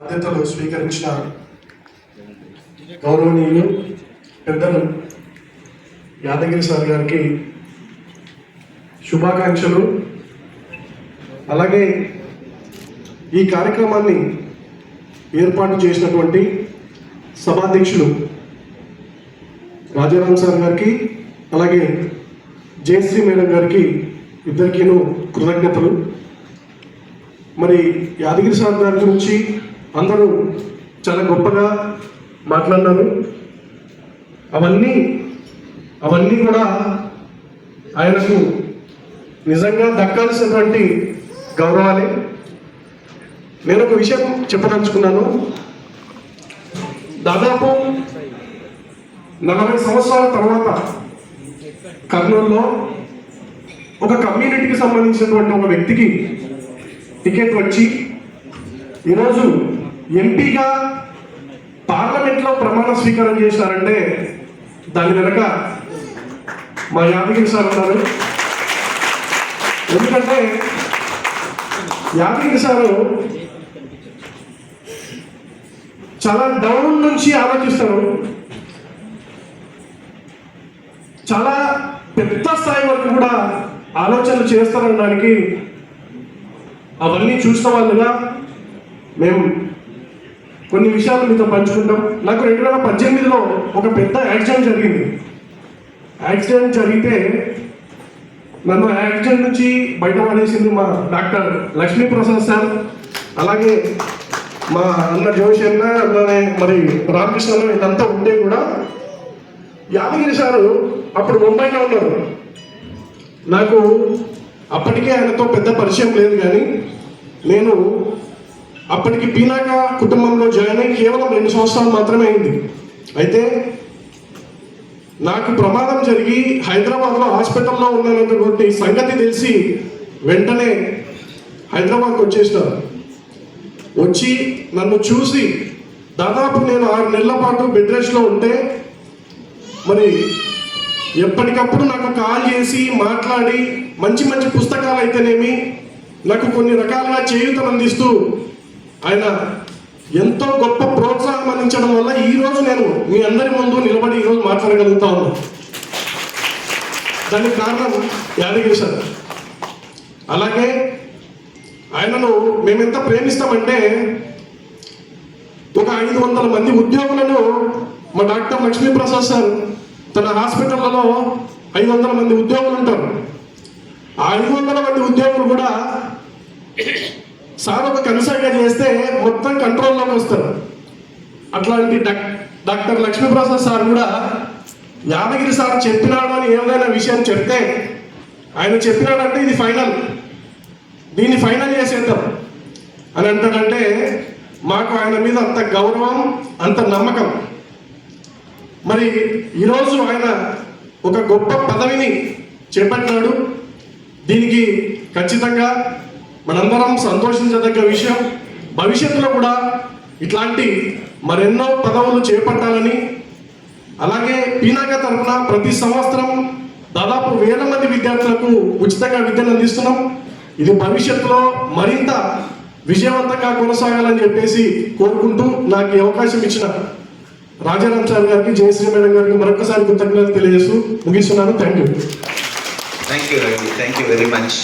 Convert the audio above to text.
బాధ్యతలు స్వీకరించిన గౌరవనీయులు పెద్దలు యాదగిరి సార్ గారికి శుభాకాంక్షలు. అలాగే ఈ కార్యక్రమాన్ని ఏర్పాటు చేసినటువంటి సభాధ్యక్షులు రాజారాం సార్ గారికి, అలాగే జయశ్రీ మేడం గారికి ఇద్దరికీను కృతజ్ఞతలు. మరి యాదగిరి సార్ గారి గురించి అందరూ చాలా గొప్పగా మాట్లాడినారు. అవన్నీ కూడా ఆయనకు నిజంగా దక్కాల్సినటువంటి గౌరవాలే. నేను ఒక విషయం చెప్పదలుచుకున్నాను. దాదాపు 40 సంవత్సరాల తర్వాత కర్నూలులో ఒక కమ్యూనిటీకి సంబంధించినటువంటి ఒక వ్యక్తికి టికెట్ వచ్చి ఈరోజు ఎంపీగా పార్లమెంట్లో ప్రమాణ స్వీకారం చేశారంటే దాని వెనక మా యాదగిరి సార్ ఉన్నారు. ఎందుకంటే యాదగిరి సారు చాలా డౌన్ నుంచి ఆలోచిస్తారు, చాలా పెద్ద స్థాయి వరకు కూడా ఆలోచనలు చేస్తారనడానికి అవన్నీ చూసిన వాళ్ళుగా మేము కొన్ని విషయాలు మీతో పంచుకుంటాం. నాకు 2018లో ఒక పెద్ద యాక్సిడెంట్ జరిగింది. యాక్సిడెంట్ జరిగితే నన్ను యాక్సిడెంట్ నుంచి బయటపడేసింది మా డాక్టర్ లక్ష్మీప్రసాద్ సార్, అలాగే మా అన్న జోషి అన్న, అలానే మరి రామకృష్ణ అన్న, ఇదంతా ఉంటే కూడా యాదగిరి సారు అప్పుడు ముంబైలో ఉన్నారు. నాకు అప్పటికే ఆయనతో పెద్ద పరిచయం లేదు, కానీ నేను అప్పటికి పీనాక కుటుంబంలో జాయిన్ అయ్యి కేవలం 2 సంవత్సరాలు మాత్రమే అయింది. అయితే నాకు ప్రమాదం జరిగి హైదరాబాద్లో హాస్పిటల్లో ఉన్నటువంటి సంగతి తెలిసి వెంటనే హైదరాబాద్కి వచ్చేసినారు. వచ్చి నన్ను చూసి దాదాపు నేను 6 నెలల పాటు బెడ్ రెస్ట్లో ఉంటే మరి ఎప్పటికప్పుడు నాకు కాల్ చేసి మాట్లాడి మంచి మంచి పుస్తకాలు అయితేనేమి నాకు కొన్ని రకాలుగా చేయూతను అందిస్తూ ఆయన ఎంతో గొప్ప ప్రోత్సాహం అందించడం వల్ల ఈరోజు నేను మీ అందరి ముందు నిలబడి ఈరోజు మాట్లాడగలుగుతా ఉన్నాను. దానికి కారణం యాదగిరి సార్. అలాగే ఆయనను మేమెంత ప్రేమిస్తామంటే ఒక 500 మంది ఉద్యోగులను మా డాక్టర్ లక్ష్మీప్రసాద్ సార్ తన హాస్పిటల్లో 500 మంది ఉద్యోగులు ఉంటారు. ఆ 500 మంది ఉద్యోగులు కూడా సార్ ఒక కన్సల్ట్గా చేస్తే మొత్తం కంట్రోల్లోకి వస్తారు. అట్లాంటి డాక్టర్ లక్ష్మీప్రసాద్ సార్ కూడా యాదగిరి సార్ చెప్పినాడు అని ఏదైనా విషయం చెప్తే ఆయన చెప్పినాడంటే ఇది ఫైనల్, దీన్ని ఫైనల్ చేసేద్దాం అని అంటాడంటే మాకు ఆయన మీద అంత గౌరవం, అంత నమ్మకం. మరి ఈరోజు ఆయన ఒక గొప్ప పదవిని చేపట్టినాడు. దీనికి ఖచ్చితంగా మనందరం సంతోషించదగ్గ విషయం. భవిష్యత్తులో కూడా ఇట్లాంటి మరెన్నో పదవులు చేపట్టాలని, అలాగే పీనాక తరఫున ప్రతి సంవత్సరం దాదాపు 1000 మంది విద్యార్థులకు ఉచితంగా విద్యను అందిస్తున్నాం. ఇది భవిష్యత్తులో మరింత విజయవంతంగా కొనసాగాలని చెప్పేసి కోరుకుంటూ నాకు ఈ అవకాశం ఇచ్చిన రాజారాం సార్ గారికి, జయశ్రీ మేడం గారికి మరొకసారి కృతజ్ఞతలు తెలియజేస్తూ ముగిస్తున్నాను. Thank you. Thank you very much.